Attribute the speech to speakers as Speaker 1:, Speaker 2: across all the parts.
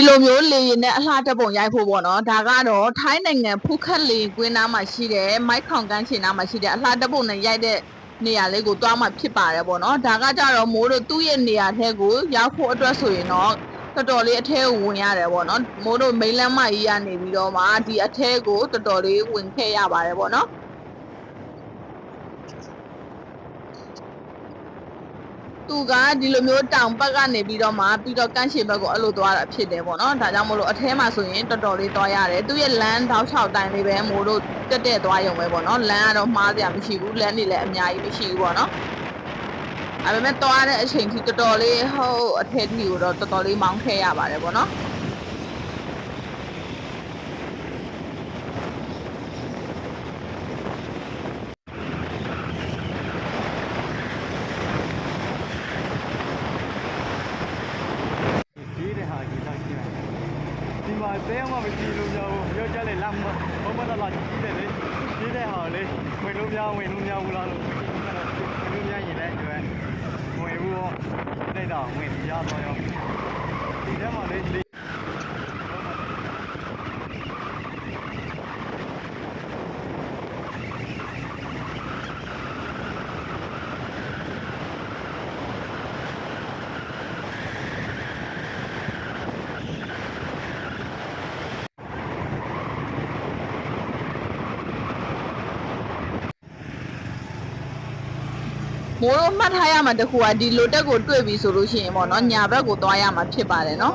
Speaker 1: လိုမျိုးလေရင်နဲ့အလှတက်ပုံရိုက်ဖို့ပေါ့နော်ဒါကတော့ထိုင်းနိုင်ငံဖူခက်လေကွင်းနားမှာရှိတဲ့မိုက်ခေါင်ကန်းချင်နားမှာရှိတဲ့အလှတက်ပုံနဲ့ရိုက်တဲ့နေရာလေးကိုတွားမှဖြစ်ပါတယ်ပေါ့နော်ဒါကကြတော့မိုးတို့သူ့ရဲ့နေရာထဲကိုရောက်ဖို့အတွက်ဆိုရင်တော့တော်တော်လေးအထဲကိုဝင်ရတယ်ပေါ့နော်မိုးတို့မိန်းလမ်းမကြီးကနေပြီးတော့မှဒီအထဲကိုတော်တော်လေးဝင်ခဲ့ရပါတယ်ပေါ့နော်သူကဒီလိုမျိုးတောင်ဘက်ကနေပြီးတော့မှပြီးတော့ကန့်ချင်ဘက်ကိုအဲ့လိုသွားတာဖြစ်တယ်ပေါ့နော်ဒါကြောင့်မို့လို့အထဲမှာဆိုရင်တော်တော်လေးသွားရတယ်သူရဲ့လမ်းတောက်ချောက်တိုင်းလေးပဲမိုးတို့တက်သွားရုံပဲပေါ့နော်လမ်းကတော့မှားစရာမရှိဘူးလမ်းတွေလည်းအများကြီးမရှိဘူးပေါ့နော်ဒါပေမဲ့သွားတဲ့အချိန်ထိတော်တော်လေးဟိုအထက်ထိကိုတော့တော်တော်လေးမောင်းခဲ့ရပါတယ်ပေါ့နော်
Speaker 2: ဒီမှာတဲအောင်မကြည့်လို့များဘူးပြောကြလေလမ်းမဘုံမလာကြည့်တယ်လေဒီတဲ့ဟာလေဝင်လို့များဘူးလားလို့ဝင်လို့များရင်လည်းကျွဲဝင်ဘူးတော့နေတော့ဝင်ရတော့ရောဒီထဲမှာလေ
Speaker 1: မိုးတို့မှတ်ထားရမှာတခုကဒီလိုတက်ကိုတွေ့ပြီဆိုလို့ရှိရင်ပေါ့နော်ညာဘက်ကိုသွားရမှာဖြစ်ပါတယ်နော်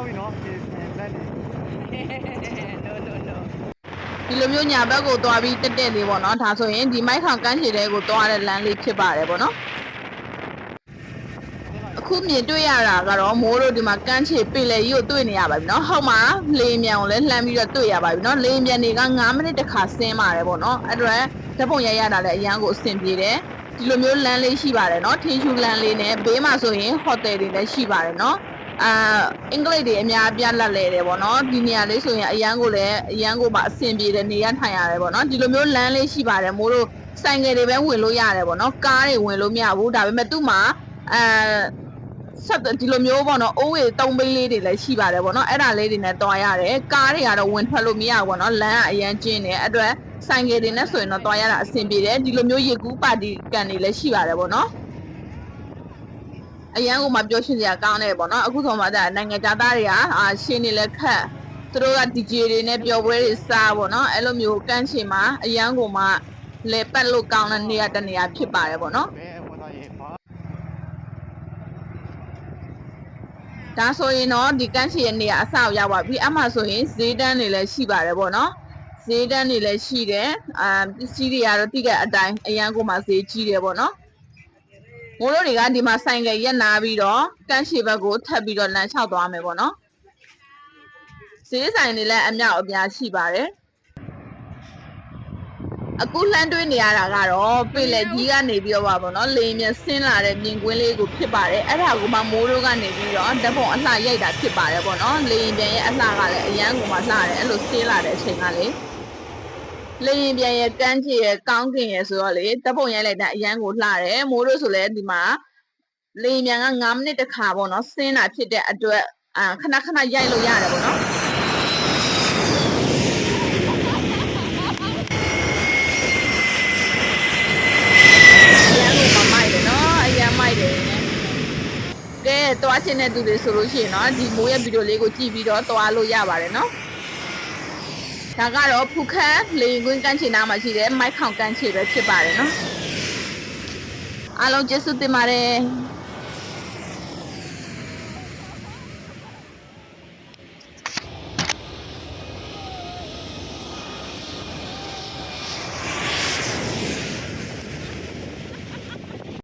Speaker 1: ဒီလိုမျိုးညာဘက်ကိုသွားပြီးတက်လေးပေါ့နော်ဒါဆိုရင်ဒီမိုက်ခေါင်ကန်းချေတဲကိုသွားတဲ့လမ်းလေးဖြစ်ပါတယ်ပေါ့နော်အခုမြင်တွေ့ရတာကတော့မိုးတို့ဒီမှာကန်းချေပင်လေကြီးကိုတွေ့နေရပါပြီနော်ဟောက်မှာလေမြန်ကိုလည်းလှမ်းပြီးတော့တွေ့ရပါပြီနော်လေမြန်တွေက9မိနစ်တစ်ခါဆင်းပါတယ်ပေါ့နော်အဲ့တော့ဓာတ်ပုံရိုက်ရတာလည်းအရန်ကိုအဆင်ပြေတယ်ဒီလိုမျိုးလမ်းလေးရှိပါတယ်เนาะထင်းရှူလမ်းလေးနဲ့ဘေးမှာဆိုရင်ဟိုတယ်တွေလည်းရှိပါတယ်เนาะအင်္ဂလိပ်တွေအများပြလက်လဲတယ်ပေါ့เนาะဒီနေရာလေးဆိုရင်အရန်ကိုပါအဆင်ပြေတယ်နေရထိုင်ရတယ်ပေါ့เนาะဒီလိုမျိုးလမ်းလေးရှိပါတယ်မို့လို့ဆိုင်ငယ်တွေပဲဝင်လို့ရတယ်ပေါ့เนาะကားတွေဝင်လို့မရဘူးဒါပေမဲ့သူ့မှာဆက်ဒီလိုမျိုးပေါ့နော်အိုးဝေ3ဘိန်းလေးတွေလည်းရှိပါတယ်ပေါ့နော်အဲ့ဒါလေးတွေနဲ့တွားရတယ်ကားတွေကတော့ဝင်ထွက်လို့မရဘူးပေါ့နော်လမ်းကအရန်ကျင်းတယ်အတွက်ဆိုင်ကယ်တွေနဲ့ဆိုရင်တော့တွားရတာအဆင်ပြေတယ်ဒီလိုမျိုးရေကူးပါတီကန်တွေလည်းရှိပါတယ်ပေါ့နော်အရန်ကိုမှပြောရှင်းစရာကောင်းတယ်ပေါ့နော်အခုဆိုမှနိုင်ငံသားတွေကရှင်းနေလဲခက်သူတို့က DJ တွေနဲ့ပျော်ပွဲတွေစားပေါ့နော်အဲ့လိုမျိုးကန့်ချင်မှာအရန်ကိုမှလဲပတ်လို့ကောင်းတဲ့နေရာတနေရာဖြစ်ပါတယ်ပေါ့နော်ဒါဆိုရင်တော့ဒီကန့်ချီရဲ့နေရာအဆောက်ရောက်ပါပြီအမှဆိုရင်ဈေးတန်းတွေလည်းရှိပါတယ်ပေါ့နော်ဈေးတန်းတွေလည်းရှိတယ်ပစ္စည်းတွေကတော့တိကအတိုင်းအရန်ကိုမှဈေးကြီးတယ်ပေါ့နော်မိုးတို့တွေကဒီမှာဆိုင်ကရက်နာပြီးတော့ကန့်ချီဘက်ကိုထပ်ပြီးတော့လမ်းလျှောက်သွားမယ်ပေါ့နော်ဈေးဆိုင်တွေလည်းအမြောက်အများရှိပါတယ်အခုလှမ်းတွေးနေရတာကတော့ပင်လယ်ကြီးကနေပြီးတော့ပါပေါ့နော်လေမြဆင်းလာတဲ့မြင်ကွင်းလေးကိုဖြစ်ပါတယ်အဲ့ဒါကိုမှမိုးတို့ကနေပြီးတော့ဓာတ်ပုံအလှရိုက်တာဖြစ်ပါတယ်ပေါ့နော်လေရင်ပြန်ရဲ့အလှကလည်းအရန်ကိုမှလှတယ်အဲ့လိုဆင်းလာတဲ့အချိန်ကလေလေရင်ပြန်ရဲ့ကန်းချီရဲ့ကောင်းကင်ရဲ့ဆိုတော့လေဓာတ်ပုံရိုက်လိုက်တဲ့အရန်ကိုလှတယ်မိုးတို့ဆိုလည်းဒီမှာလေရင်ပြန်က9မိနစ်တခါပေါ့နော်ဆင်းတာဖြစ်တဲ့အတွက်ခဏခဏရိုက်လို့ရတယ်ပေါ့နော်ကဲတွားချင်တဲ့သူတွေဆိုလို့ရှိရင်เนาะဒီမိုးရဲ့ဗီဒီယိုလေးကိုကြည့်ပြီးတော့တွားလို့ရပါတယ်เนาะဒါကတော့ဖူခက်လေရင်ကွင်းကန့်ချင်နာမှာရှိတဲ့မိုက်ခေါင်ကန့်ချေပဲဖြစ်ပါတယ်เนาะအားလုံးကျေးဇူးတင်ပါတယ်